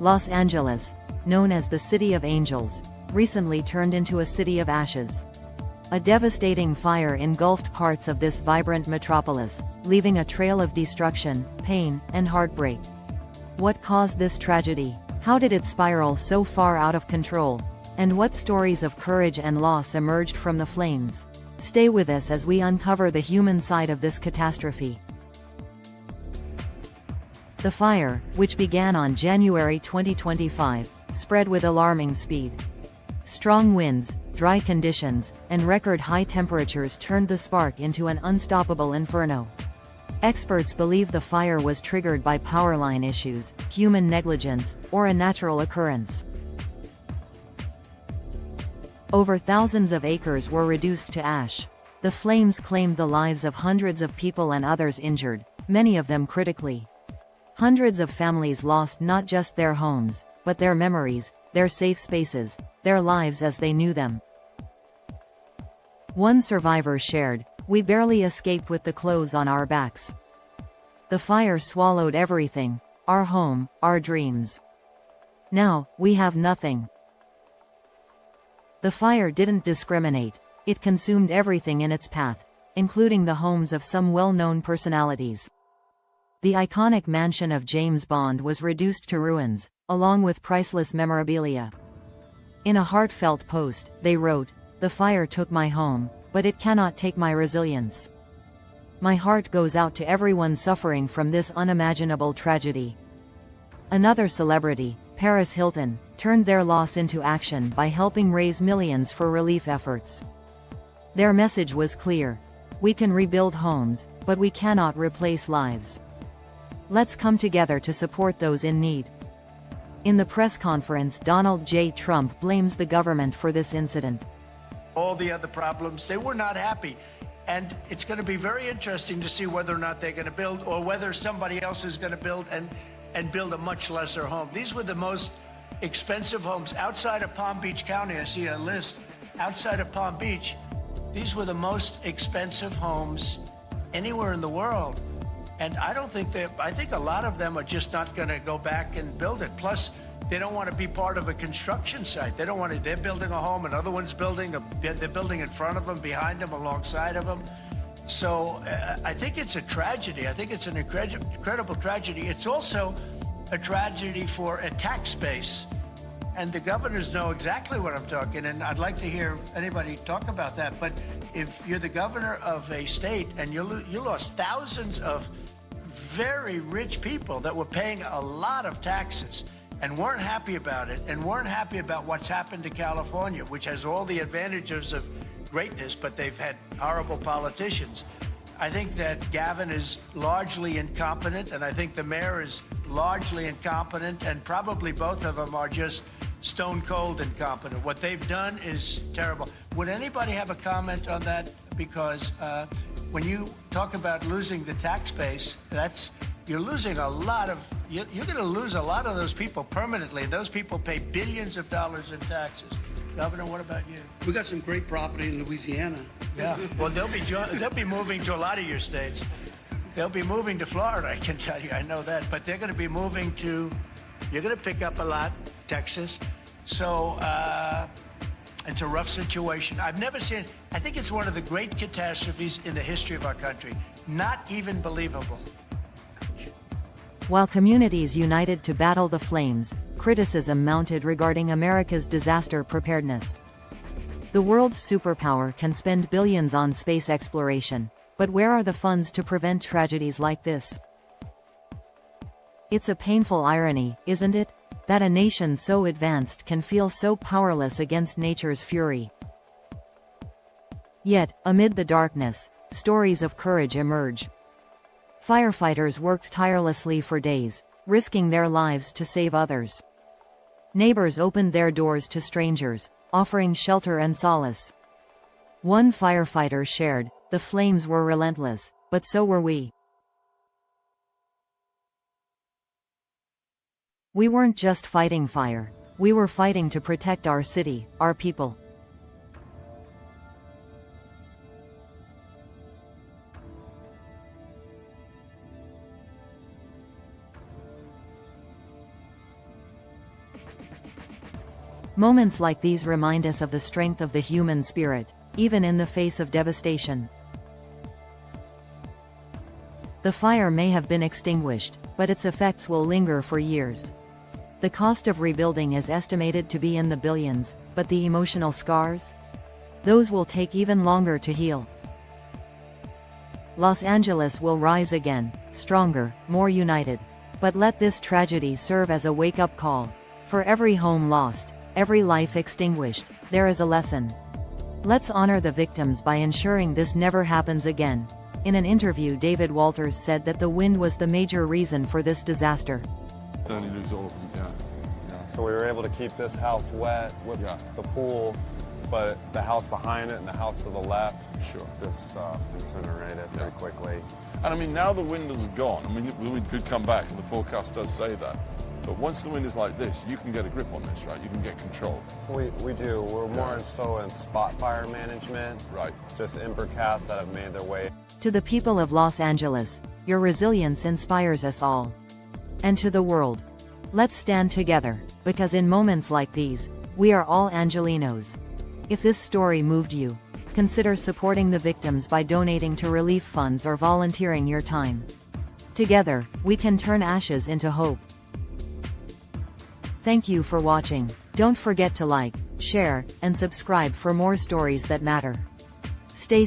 Los Angeles, known as the City of Angels, recently turned into a city of ashes. A devastating fire engulfed parts of this vibrant metropolis, leaving a trail of destruction, pain, and heartbreak. What caused this tragedy? How did it spiral so far out of control? And what stories of courage and loss emerged from the flames? Stay with us as we uncover the human side of this catastrophe. The fire, which began on January 2025, spread with alarming speed. Strong winds, dry conditions, and record-high temperatures turned the spark into an unstoppable inferno. Experts believe the fire was triggered by powerline issues, human negligence, or a natural occurrence. Over thousands of acres were reduced to ash. The flames claimed the lives of hundreds of people and others injured, many of them critically. Hundreds of families lost not just their homes, but their memories, their safe spaces, their lives as they knew them. One survivor shared, "We barely escaped with the clothes on our backs. The fire swallowed everything, our home, our dreams. Now, we have nothing." The fire didn't discriminate. It consumed everything in its path, including the homes of some well-known personalities. The iconic mansion of James Bond was reduced to ruins, along with priceless memorabilia. In a heartfelt post, they wrote, "The fire took my home, but it cannot take my resilience. My heart goes out to everyone suffering from this unimaginable tragedy." Another celebrity, Paris Hilton, turned their loss into action by helping raise millions for relief efforts. Their message was clear: "We can rebuild homes, but we cannot replace lives. Let's come together to support those in need." In the press conference, Donald J. Trump blames the government for this incident. All the other problems, they were not happy. And it's going to be very interesting to see whether or not they're going to build, or whether somebody else is going to build and build a much lesser home. These were the most expensive homes outside of Palm Beach County. I see a list outside of Palm Beach. These were the most expensive homes anywhere in the world. And I think a lot of them are just not going to go back and build it. Plus, they don't want to be part of a construction site. They don't want to, they're building a home, another one's building, they're building in front of them, behind them, alongside of them. So I think it's a tragedy. I think it's an incredible tragedy. It's also a tragedy for a tax base. And the governors know exactly what I'm talking, and I'd like to hear anybody talk about that. But if you're the governor of a state and you lost thousands of very rich people that were paying a lot of taxes and weren't happy about it, and weren't happy about what's happened to California, which has all the advantages of greatness, but they've had horrible politicians. I think that Gavin is largely incompetent, and I think the mayor is largely incompetent, and probably both of them are just stone cold incompetent. What they've done is terrible. Would anybody have a comment on that? Because when you talk about losing the tax base, you're losing a lot of, you're going to lose a lot of those people permanently. Those people pay billions of dollars in taxes. Governor, what about you? We got some great property in Louisiana. Yeah, well, they'll be moving to a lot of your states. They'll be moving to Florida, I can tell you, I know that. But they're going to be moving to, you're going to pick up a lot, Texas. So it's a rough situation. I've never seen, I think it's one of the great catastrophes in the history of our country. Not even believable. While communities united to battle the flames, criticism mounted regarding America's disaster preparedness. The world's superpower can spend billions on space exploration, but where are the funds to prevent tragedies like this? It's a painful irony, isn't it, that a nation so advanced can feel so powerless against nature's fury. Yet, amid the darkness, stories of courage emerge. Firefighters worked tirelessly for days, risking their lives to save others. Neighbors opened their doors to strangers, offering shelter and solace. One firefighter shared, "The flames were relentless, but so were we. We weren't just fighting fire, we were fighting to protect our city, our people." Moments like these remind us of the strength of the human spirit, even in the face of devastation. The fire may have been extinguished, but its effects will linger for years. The cost of rebuilding is estimated to be in the billions, but the emotional scars? Those will take even longer to heal. Los Angeles will rise again, stronger, more united. But let this tragedy serve as a wake-up call. For every home lost, every life extinguished, there is a lesson. Let's honor the victims by ensuring this never happens again. In an interview, David Walters said that the wind was the major reason for this disaster. Only lose all of them, yeah. So we were able to keep this house wet with the pool, but the house behind it and the house to the left, Sure. just incinerated very quickly. And I mean, now the wind has gone. I mean, the wind could come back, and the forecast does say that. But once the wind is like this, you can get a grip on this, right? You can get control. We do. We're more so in spot fire management. Right. Just ember casts that have made their way. To the people of Los Angeles, your resilience inspires us all. And to the world, let's stand together, because in moments like these, we are all Angelinos. If this story moved you, consider supporting the victims by donating to relief funds or volunteering your time. Together, we can turn ashes into hope. Thank you for watching. Don't forget to like, share, and subscribe for more stories that matter. Stay